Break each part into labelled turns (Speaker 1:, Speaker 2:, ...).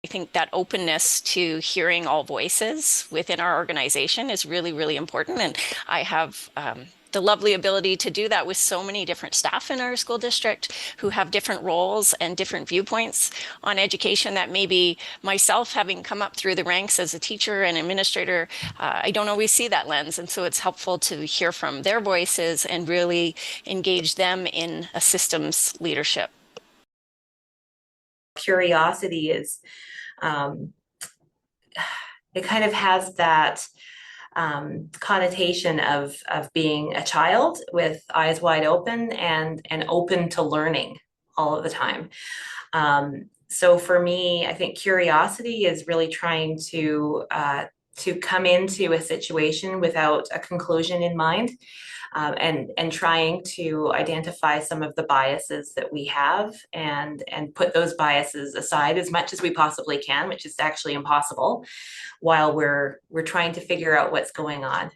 Speaker 1: I think that openness to hearing all voices within our organization is really, really important. And I have the lovely ability to do that with so many different staff in our school district who have different roles and different viewpoints on education that maybe myself, having come up through the ranks as a teacher and administrator, I don't always see that lens. And so it's helpful to hear from their voices and really engage them in a systems leadership.
Speaker 2: Curiosity is, um, it kind of has that connotation of being a child with eyes wide open and open to learning all of the time. So for me, I think curiosity is really trying to come into a situation without a conclusion in mind, and trying to identify some of the biases that we have and put those biases aside as much as we possibly can, which is actually impossible, while we're trying to figure out what's going on.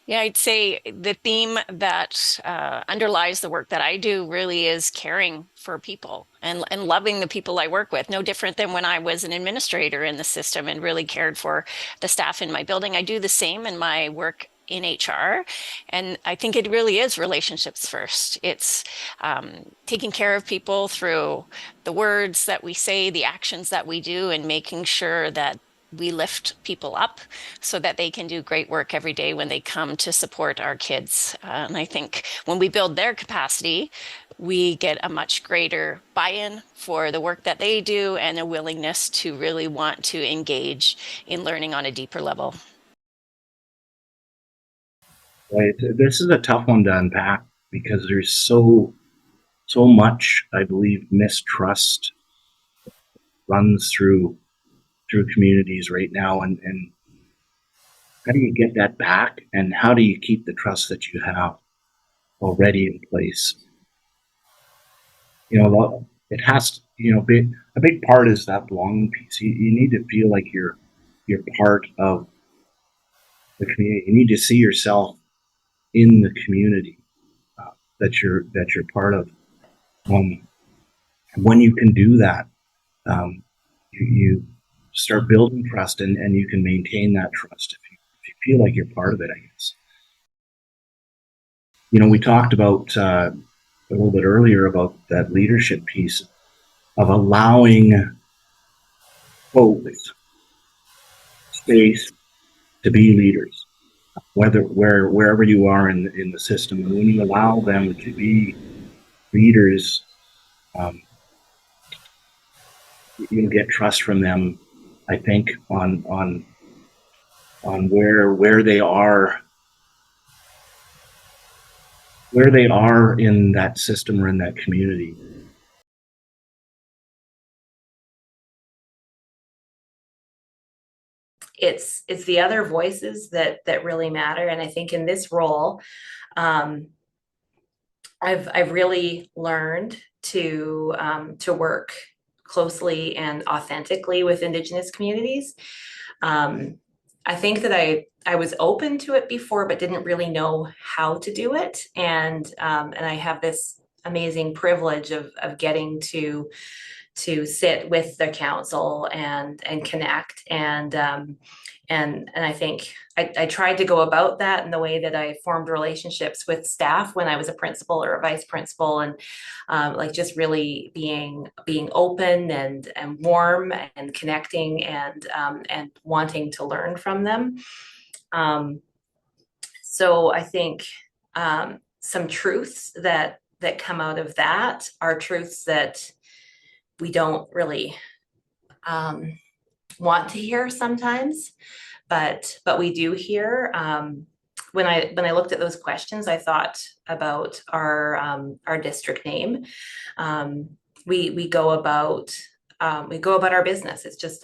Speaker 1: Yeah, I'd say the theme that underlies the work that I do really is caring for people and loving the people I work with. No different than when I was an administrator in the system and really cared for the staff in my building. I do the same in my work in HR. And I think it really is relationships first. It's taking care of people through the words that we say, the actions that we do, and making sure that we lift people up so that they can do great work every day when they come to support our kids. And I think when we build their capacity, we get a much greater buy-in for the work that they do and a willingness to really want to engage in learning on a deeper level.
Speaker 3: Right. This is a tough one to unpack because there's so much, I believe, mistrust runs through communities right now, and how do you get that back, and how do you keep the trust that you have already in place? It has to, a big part is that belonging piece. You need to feel like you're part of the community. You need to see yourself in the community that you're part of. Um, when you can do that, you start building trust, and you can maintain that trust if you feel like you're part of it, I guess. We talked about a little bit earlier about that leadership piece of allowing folks space to be leaders, wherever you are in the system, and when you allow them to be leaders, um, you'll get trust from them. I think on where they are in that system or in that community.
Speaker 2: It's the other voices that really matter. And I think in this role, um, I've really learned to work closely and authentically with Indigenous communities. Um, I think that I was open to it before, but didn't really know how to do it. And I have this amazing privilege of getting to sit with the council and connect and I think I tried to go about that in the way that I formed relationships with staff when I was a principal or a vice principal, and like just really being open and warm and connecting and wanting to learn from them. Um, so I think some truths that come out of that are truths that we don't really um, want to hear sometimes, but we do hear. When I looked at those questions, I thought about our district name. Um, we go about our business. It's just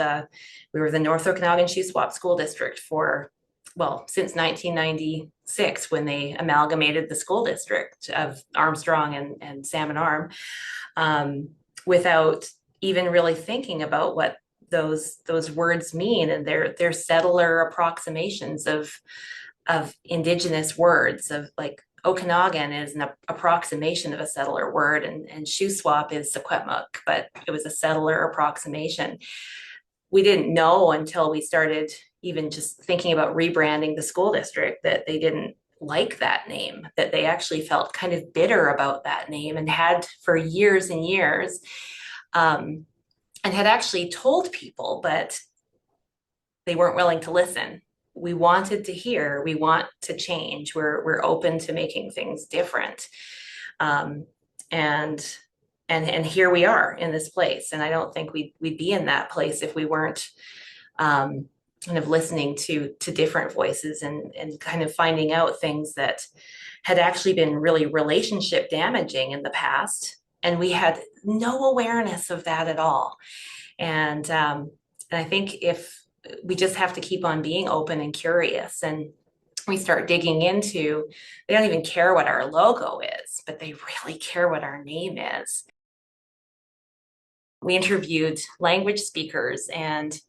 Speaker 2: we were the North Okanagan Shuswap School District for, well, since 1996, when they amalgamated the school district of Armstrong and Salmon Arm, without even really thinking about what those words mean, and they're settler approximations of Indigenous words, of like Okanagan is an approximation of a settler word, and Shuswap is Secwepemc, but it was a settler approximation. We didn't know until we started even just thinking about rebranding the school district that they didn't like that name, that they actually felt kind of bitter about that name and had for years and years, and had actually told people, but they weren't willing to listen. We wanted to hear, we want to change, we're open to making things different. Um, and here we are in this place. And I don't think we'd be in that place if we weren't kind of listening to different voices and kind of finding out things that had actually been really relationship damaging in the past. And we had no awareness of that at all. And I think if we just have to keep on being open and curious, and we start digging into, they don't even care what our logo is, but they really care what our name is. We interviewed language speakers, and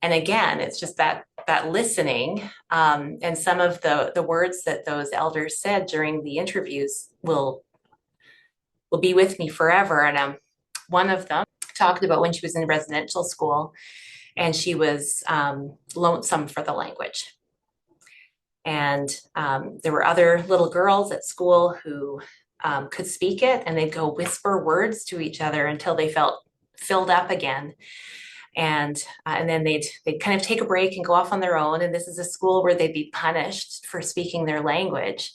Speaker 2: again, it's just that listening, and some of the words that those elders said during the interviews will be with me forever. And one of them talked about when she was in residential school and she was lonesome for the language. And there were other little girls at school who could speak it, and they'd go whisper words to each other until they felt filled up again. And then they'd kind of take a break and go off on their own. And this is a school where they'd be punished for speaking their language.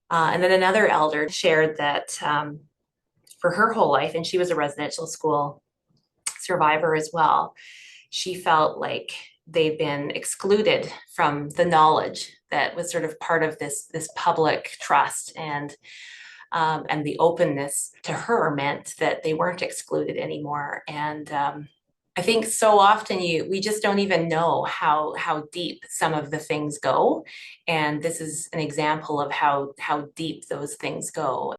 Speaker 2: And then another elder shared that for her whole life, and she was a residential school survivor as well, she felt like they've been excluded from the knowledge that was sort of part of this public trust, and the openness to her meant that they weren't excluded anymore. And I think so often we just don't even know how deep some of the things go, and this is an example of how deep those things go.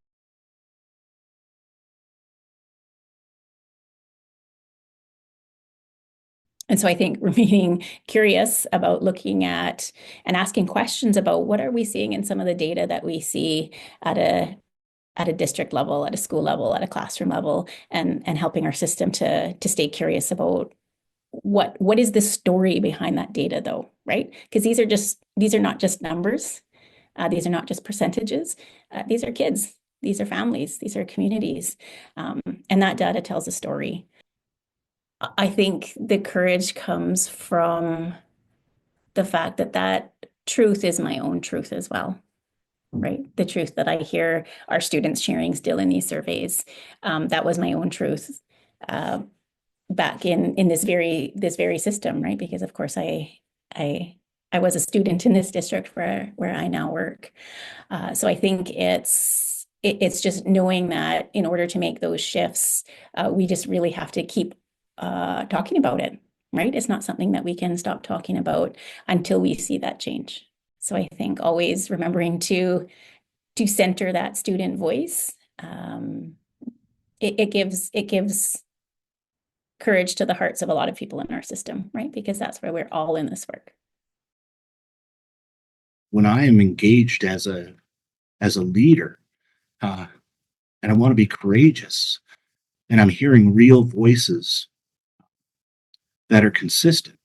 Speaker 4: And so I think remaining curious about looking at and asking questions about what are we seeing in some of the data that we see at a district level, at a school level, at a classroom level, and helping our system to stay curious about what is the story behind that data, though, right? Because these are not just numbers, these are not just percentages, these are kids, these are families, these are communities, and that data tells a story. I think the courage comes from the fact that truth is my own truth as well, right? The truth that I hear our students sharing still in these surveys, that was my own truth back in this very system, right? Because of course I was a student in this district where I now work. So I think it's just knowing that in order to make those shifts, we just really have to keep talking about it, right? It's not something that we can stop talking about until we see that change. So I think always remembering to center that student voice, it gives courage to the hearts of a lot of people in our system, right? Because that's where we're all in this work.
Speaker 3: When I am engaged as a leader, and I want to be courageous, and I'm hearing real voices that are consistent,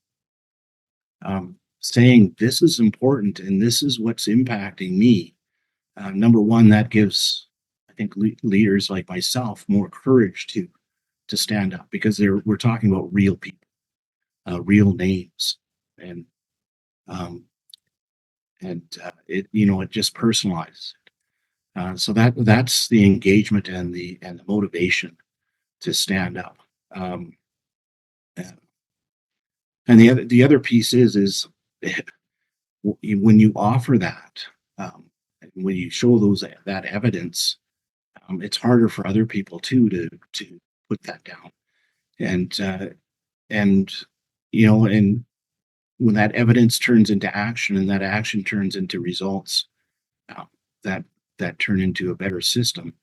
Speaker 3: saying this is important and this is what's impacting me. Number one, that gives, I think, leaders like myself more courage to stand up, because we're talking about real people, real names, and it just personalizes it. So that's the engagement and the motivation to stand up. And the other piece is when you offer that, when you show that evidence, it's harder for other people too to put that down. And and when that evidence turns into action, and that action turns into results, that turn into a better system.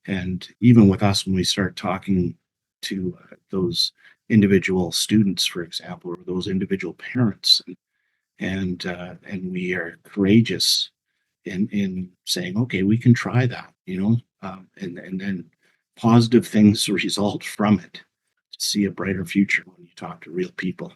Speaker 3: And even with us, when we start talking to those individual students, for example, or those individual parents, and we are courageous in saying, okay, we can try that, and then positive things result from it. See a brighter future when you talk to real people.